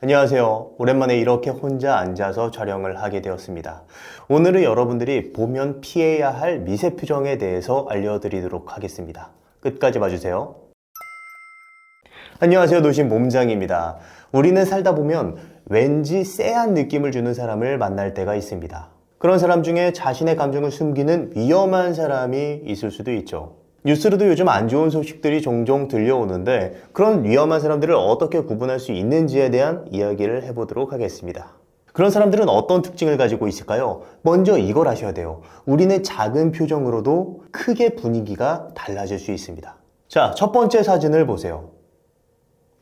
안녕하세요. 오랜만에 이렇게 혼자 앉아서 촬영을 하게 되었습니다. 오늘은 여러분들이 보면 피해야 할 미세 표정에 대해서 알려드리도록 하겠습니다. 끝까지 봐주세요. 안녕하세요. 노신 몸장입니다. 우리는 살다 보면 왠지 쎄한 느낌을 주는 사람을 만날 때가 있습니다. 그런 사람 중에 자신의 감정을 숨기는 위험한 사람이 있을 수도 있죠. 뉴스로도 요즘 안 좋은 소식들이 종종 들려오는데 그런 위험한 사람들을 어떻게 구분할 수 있는지에 대한 이야기를 해보도록 하겠습니다. 그런 사람들은 어떤 특징을 가지고 있을까요? 먼저 이걸 아셔야 돼요. 우리는 작은 표정으로도 크게 분위기가 달라질 수 있습니다. 자, 첫 번째 사진을 보세요.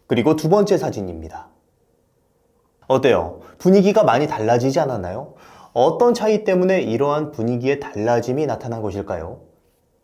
그리고 두 번째 사진입니다. 어때요? 분위기가 많이 달라지지 않았나요? 어떤 차이 때문에 이러한 분위기의 달라짐이 나타난 것일까요?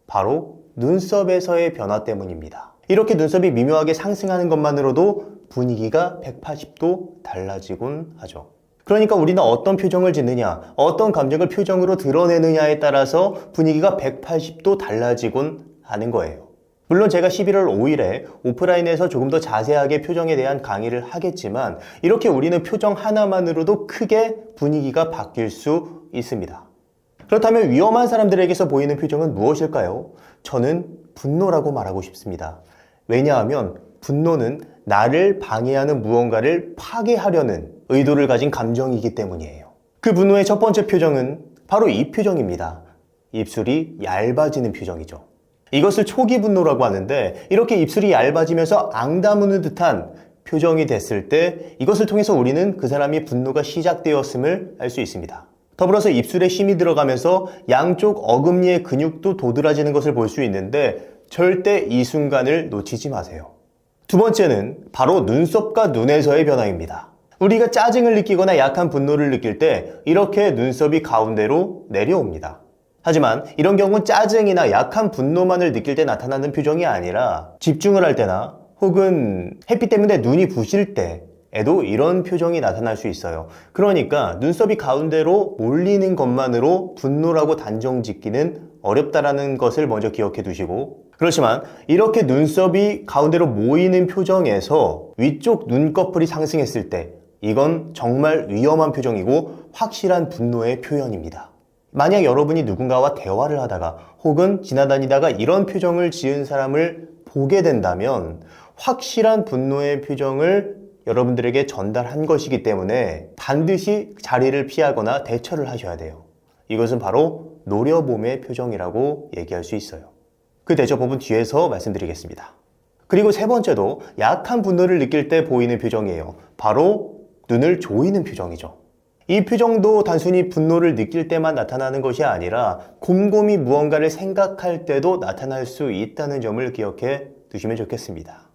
바로 눈썹에서의 변화 때문입니다. 이렇게 눈썹이 미묘하게 상승하는 것만으로도 분위기가 180도 달라지곤 하죠. 그러니까 우리는 어떤 표정을 짓느냐, 어떤 감정을 표정으로 드러내느냐에 따라서 분위기가 180도 달라지곤 하는 거예요. 물론 제가 11월 5일에 오프라인에서 조금 더 자세하게 표정에 대한 강의를 하겠지만 이렇게 우리는 표정 하나만으로도 크게 분위기가 바뀔 수 있습니다. 그렇다면 위험한 사람들에게서 보이는 표정은 무엇일까요? 저는 분노라고 말하고 싶습니다. 왜냐하면 분노는 나를 방해하는 무언가를 파괴하려는 의도를 가진 감정이기 때문이에요. 그 분노의 첫 번째 표정은 바로 이 표정입니다. 입술이 얇아지는 표정이죠. 이것을 초기 분노라고 하는데 이렇게 입술이 얇아지면서 앙다무는 듯한 표정이 됐을 때 이것을 통해서 우리는 그 사람이 분노가 시작되었음을 알 수 있습니다. 더불어서 입술에 힘이 들어가면서 양쪽 어금니의 근육도 도드라지는 것을 볼 수 있는데 절대 이 순간을 놓치지 마세요. 두 번째는 바로 눈썹과 눈에서의 변화입니다. 우리가 짜증을 느끼거나 약한 분노를 느낄 때 이렇게 눈썹이 가운데로 내려옵니다. 하지만 이런 경우는 짜증이나 약한 분노만을 느낄 때 나타나는 표정이 아니라 집중을 할 때나 혹은 햇빛 때문에 눈이 부실 때에도 이런 표정이 나타날 수 있어요. 그러니까 눈썹이 가운데로 몰리는 것만으로 분노라고 단정 짓기는 어렵다라는 것을 먼저 기억해 두시고, 그렇지만 이렇게 눈썹이 가운데로 모이는 표정에서 위쪽 눈꺼풀이 상승했을 때 이건 정말 위험한 표정이고 확실한 분노의 표현입니다. 만약 여러분이 누군가와 대화를 하다가 혹은 지나다니다가 이런 표정을 지은 사람을 보게 된다면 확실한 분노의 표정을 여러분들에게 전달한 것이기 때문에 반드시 자리를 피하거나 대처를 하셔야 돼요. 이것은 바로 노려봄의 표정이라고 얘기할 수 있어요. 그 대처법은 뒤에서 말씀드리겠습니다. 그리고 세 번째도 약한 분노를 느낄 때 보이는 표정이에요. 바로 눈을 조이는 표정이죠. 이 표정도 단순히 분노를 느낄 때만 나타나는 것이 아니라 곰곰이 무언가를 생각할 때도 나타날 수 있다는 점을 기억해 두시면 좋겠습니다.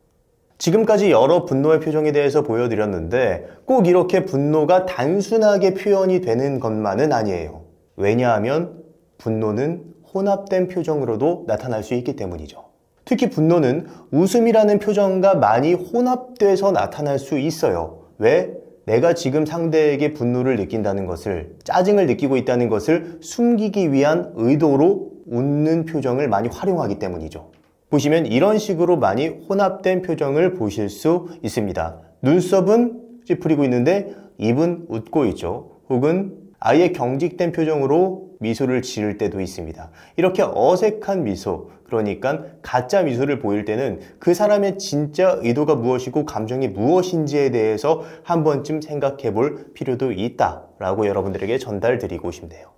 지금까지 여러 분노의 표정에 대해서 보여드렸는데 꼭 이렇게 분노가 단순하게 표현이 되는 것만은 아니에요. 왜냐하면 분노는 혼합된 표정으로도 나타날 수 있기 때문이죠. 특히 분노는 웃음이라는 표정과 많이 혼합돼서 나타날 수 있어요. 왜? 내가 지금 상대에게 분노를 느낀다는 것을, 짜증을 느끼고 있다는 것을 숨기기 위한 의도로 웃는 표정을 많이 활용하기 때문이죠. 보시면 이런 식으로 많이 혼합된 표정을 보실 수 있습니다. 눈썹은 찌푸리고 있는데 입은 웃고 있죠. 혹은 아예 경직된 표정으로 미소를 지을 때도 있습니다. 이렇게 어색한 미소, 그러니까 가짜 미소를 보일 때는 그 사람의 진짜 의도가 무엇이고 감정이 무엇인지에 대해서 한 번쯤 생각해 볼 필요도 있다라고 여러분들에게 전달드리고 싶네요.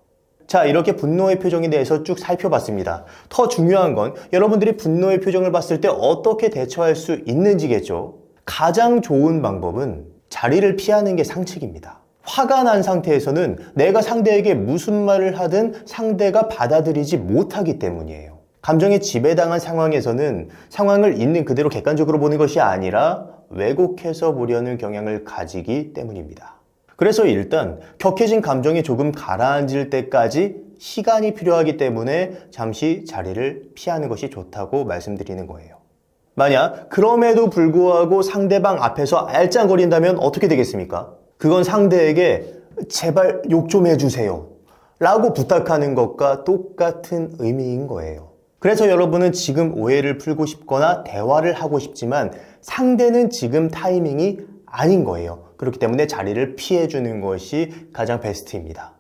자, 이렇게 분노의 표정에 대해서 쭉 살펴봤습니다. 더 중요한 건 여러분들이 분노의 표정을 봤을 때 어떻게 대처할 수 있는지겠죠. 가장 좋은 방법은 자리를 피하는 게 상책입니다. 화가 난 상태에서는 내가 상대에게 무슨 말을 하든 상대가 받아들이지 못하기 때문이에요. 감정에 지배당한 상황에서는 상황을 있는 그대로 객관적으로 보는 것이 아니라 왜곡해서 보려는 경향을 가지기 때문입니다. 그래서 일단 격해진 감정이 조금 가라앉을 때까지 시간이 필요하기 때문에 잠시 자리를 피하는 것이 좋다고 말씀드리는 거예요. 만약 그럼에도 불구하고 상대방 앞에서 알짱거린다면 어떻게 되겠습니까? 그건 상대에게 제발 욕 좀 해주세요 라고 부탁하는 것과 똑같은 의미인 거예요. 그래서 여러분은 지금 오해를 풀고 싶거나 대화를 하고 싶지만 상대는 지금 타이밍이 아닌 거예요. 그렇기 때문에 자리를 피해주는 것이 가장 베스트입니다.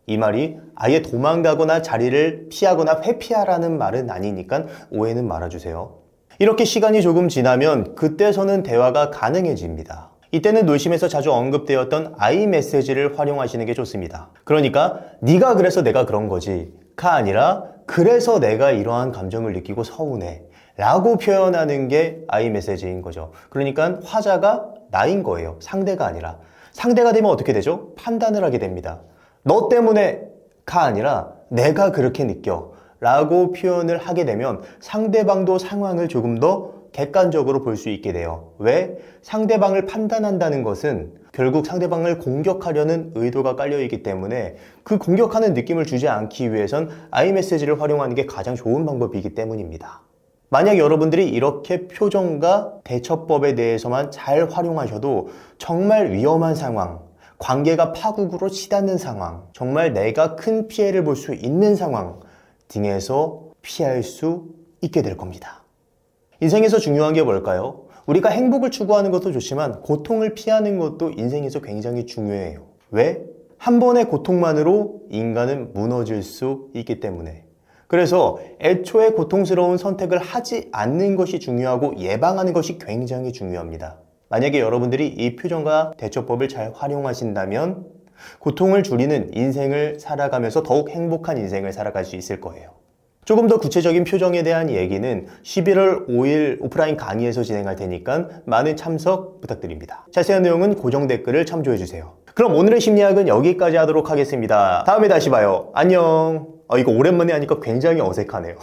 이 말이 아예 도망가거나 자리를 피하거나 회피하라는 말은 아니니까 오해는 말아주세요. 이렇게 시간이 조금 지나면 그때서는 대화가 가능해집니다. 이때는 놀심에서 자주 언급되었던 I 메시지를 활용하시는 게 좋습니다. 그러니까 네가 그래서 내가 그런 거지 가 아니라 그래서 내가 이러한 감정을 느끼고 서운해 라고 표현하는 게 I 메시지인 거죠. 그러니까 화자가 나인 거예요. 상대가 아니라. 상대가 되면 어떻게 되죠? 판단을 하게 됩니다. 너 때문에 가 아니라 내가 그렇게 느껴 라고 표현을 하게 되면 상대방도 상황을 조금 더 객관적으로 볼 수 있게 돼요. 왜? 상대방을 판단한다는 것은 결국 상대방을 공격하려는 의도가 깔려있기 때문에 그 공격하는 느낌을 주지 않기 위해선 I 메시지를 활용하는 게 가장 좋은 방법이기 때문입니다. 만약 여러분들이 이렇게 표정과 대처법에 대해서만 잘 활용하셔도 정말 위험한 상황, 관계가 파국으로 치닫는 상황, 정말 내가 큰 피해를 볼 수 있는 상황 등에서 피할 수 있게 될 겁니다. 인생에서 중요한 게 뭘까요? 우리가 행복을 추구하는 것도 좋지만 고통을 피하는 것도 인생에서 굉장히 중요해요. 왜? 한 번의 고통만으로 인간은 무너질 수 있기 때문에. 그래서 애초에 고통스러운 선택을 하지 않는 것이 중요하고 예방하는 것이 굉장히 중요합니다. 만약에 여러분들이 이 표정과 대처법을 잘 활용하신다면 고통을 줄이는 인생을 살아가면서 더욱 행복한 인생을 살아갈 수 있을 거예요. 조금 더 구체적인 표정에 대한 얘기는 11월 5일 오프라인 강의에서 진행할 테니까 많은 참석 부탁드립니다. 자세한 내용은 고정 댓글을 참조해주세요. 그럼 오늘의 심리학은 여기까지 하도록 하겠습니다. 다음에 다시 봐요. 안녕. 이거 오랜만에 하니까 굉장히 어색하네요.